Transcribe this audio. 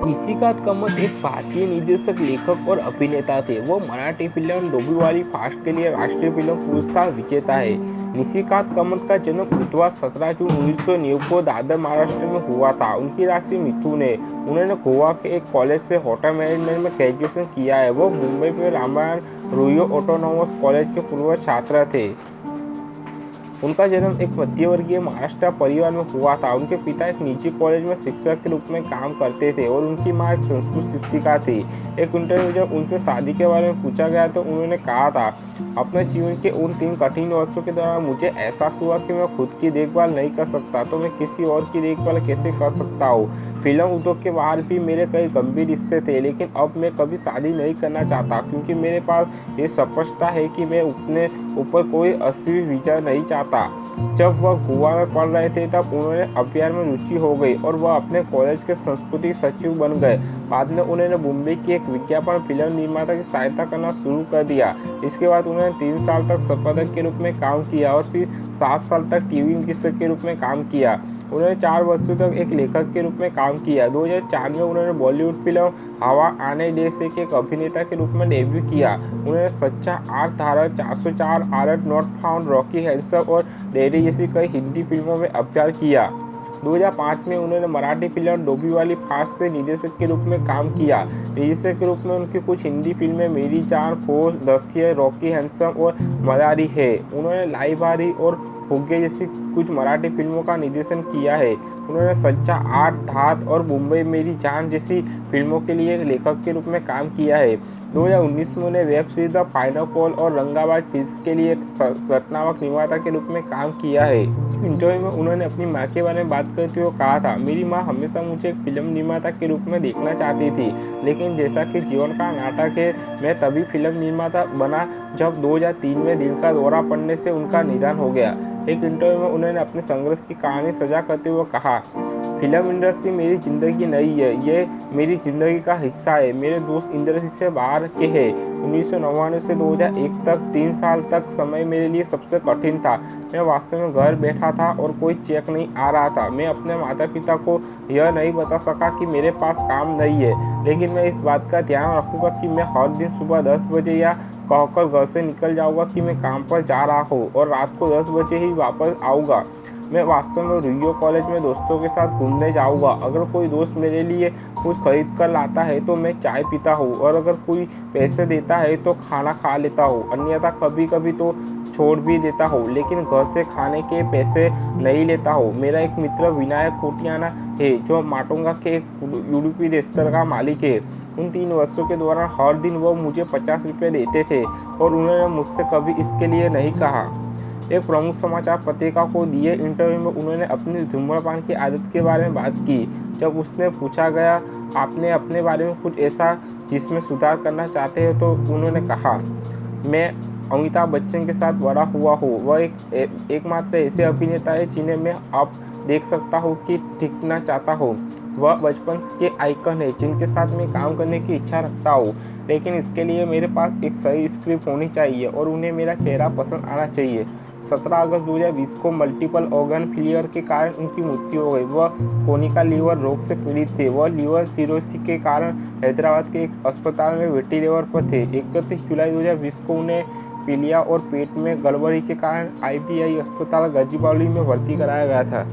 निशिकांत कामत एक भारतीय निर्देशक, लेखक और अभिनेता थे। वो मराठी फिल्म डोंबिवली फास्ट के लिए राष्ट्रीय फिल्म पुरस्कार विजेता है। निशिकांत कामत का जन्म बुधवार 17 जून 1990 को दादर, महाराष्ट्र में हुआ था। उनकी राशि मिथुन है। उन्होंने गोवा के एक कॉलेज से होटल मैनेजमेंट में ग्रेजुएशन किया है। वो मुंबई में रामायण रोहियो ऑटोनोमस कॉलेज के पूर्व छात्र थे। उनका जन्म एक मध्यवर्गीय महाराष्ट्र परिवार में हुआ था। उनके पिता एक निजी कॉलेज में शिक्षक के रूप में काम करते थे और उनकी मां एक संस्कृत शिक्षिका थी। एक इंटरव्यू में जब उनसे शादी के बारे में पूछा गया तो उन्होंने कहा था, अपने जीवन के उन 3 कठिन वर्षों के दौरान मुझे एहसास हुआ कि मैं खुद की देखभाल नहीं कर सकता तो मैं किसी और की देखभाल कैसे कर सकता हूँ। फिल्म उद्योग के बाहर भी मेरे कई गंभीर रिश्ते थे, लेकिन अब मैं कभी शादी नहीं करना चाहता क्योंकि मेरे पास ये स्पष्टता है कि मैं अपने ऊपर कोई असली विजय नहीं चाहता। जब वह गोवा में पढ़ रहे थे तब उन्होंने अभियान में रुचि हो गई और वह अपने कॉलेज के सांस्कृतिक सचिव बन गए। बाद में उन्होंने मुंबई की एक विज्ञापन फिल्म निर्माता की सहायता करना शुरू कर दिया। इसके बाद उन्होंने 3 साल तक संपादक के रूप में काम किया और फिर 7 साल तक टीवी निर्देशक के रूप में काम किया। उन्होंने 4 वर्षों तक एक लेखक के रूप में काम किया। 2004 में उन्होंने बॉलीवुड फिल्म हवा आने दे से एक अभिनेता के रूप में डेब्यू किया। उन्होंने सच्चा, आर्ट धारा, 404, art not found, Rocky handsome और डैडी जैसी कई हिंदी फिल्मों में अभिनय किया। 2005 में उन्होंने मराठी फिल्म डोंबिवली फास्ट से निर्देशक के रूप में काम किया। निर्देशक के रूप में उनकी कुछ हिंदी फिल्में मेरी जान, फोर्स, दस्यु, रॉकी हैंडसम और मदारी है। उन्होंने लाइबारी और फुग्गे जैसी कुछ मराठी फिल्मों का निर्देशन किया है। उन्होंने सच्चा, आठ, धात और मुंबई मेरी जान जैसी फिल्मों के लिए एक लेखक के रूप में काम किया है। 2019 में उन्हें वेब सीरीज द पाइनएप्पल और रंगाबाज फिल्म्स के लिए एक रचनात्मक निर्माता के रूप में काम किया है। इंटरव्यू में उन्होंने अपनी मां के बारे में बात करते हुए कहा था, मेरी मां हमेशा मुझे एक फिल्म निर्माता के रूप में देखना चाहती थी, लेकिन जैसा कि जीवन का नाटक है, मैं तभी फिल्म निर्माता बना जब 2003 में दिल का दौरा पड़ने से उनका निधन हो गया। एक इंटरव्यू में उन्होंने अपने संघर्ष की कहानी साझा करते हुए कहा, फिल्म इंडस्ट्री मेरी ज़िंदगी नहीं है, ये मेरी ज़िंदगी का हिस्सा है। मेरे दोस्त इंडस्ट्री से बाहर के हैं। 1999 से 2001 तक 3 साल तक समय मेरे लिए सबसे कठिन था। मैं वास्तव में घर बैठा था और कोई चेक नहीं आ रहा था। मैं अपने माता पिता को यह नहीं बता सका कि मेरे पास काम नहीं है, लेकिन मैं इस बात का ध्यान रखूँगा कि मैं हर दिन सुबह 10 बजे या कहकर घर से निकल जाऊँगा कि मैं काम पर जा रहा हूँ और रात को 10 बजे ही वापस आऊँगा। मैं वास्तव में रियो कॉलेज में दोस्तों के साथ घूमने जाऊँगा। अगर कोई दोस्त मेरे लिए कुछ खरीद कर लाता है तो मैं चाय पीता हूँ और अगर कोई पैसे देता है तो खाना खा लेता हूँ, अन्यथा कभी कभी तो छोड़ भी देता हूँ, लेकिन घर से खाने के पैसे नहीं लेता हूँ। मेरा एक मित्र विनायक कोटियाना है जो माटुंगा के एक यूरोपीय रेस्तरां का मालिक है। उन 3 वर्षों के दौरान हर दिन वो मुझे 50 रुपये देते थे और उन्होंने मुझसे कभी इसके लिए नहीं कहा। एक प्रमुख समाचार पत्रिका को दिए इंटरव्यू में उन्होंने अपनी धूम्रपान की आदत के बारे में बात की। जब उसने पूछा गया, आपने अपने बारे में कुछ ऐसा जिसमें सुधार करना चाहते हो, तो उन्होंने कहा, मैं अमिताभ बच्चन के साथ बड़ा हुआ हूँ। वह एकमात्र ऐसे अभिनेता है जिन्हें मैं अब देख सकता हूँ कि दिखना चाहता हूँ। वह बचपन के आइकन है जिनके साथ मैं काम करने की इच्छा रखता हूँ, लेकिन इसके लिए मेरे पास एक सही स्क्रिप्ट होनी चाहिए और उन्हें मेरा चेहरा पसंद आना चाहिए। 17 अगस्त 2020 को मल्टीपल ऑर्गन फेलियर के कारण उनकी मृत्यु हो गई। वह कोनिका लीवर रोग से पीड़ित थे। वह लीवर सिरोसिस के कारण हैदराबाद के एक अस्पताल में वेंटिलेटर लेवल पर थे। 31 जुलाई 2020 को उन्हें पीलिया और पेट में गड़बड़ी के कारण IBI अस्पताल गजिबाउली में भर्ती कराया गया था।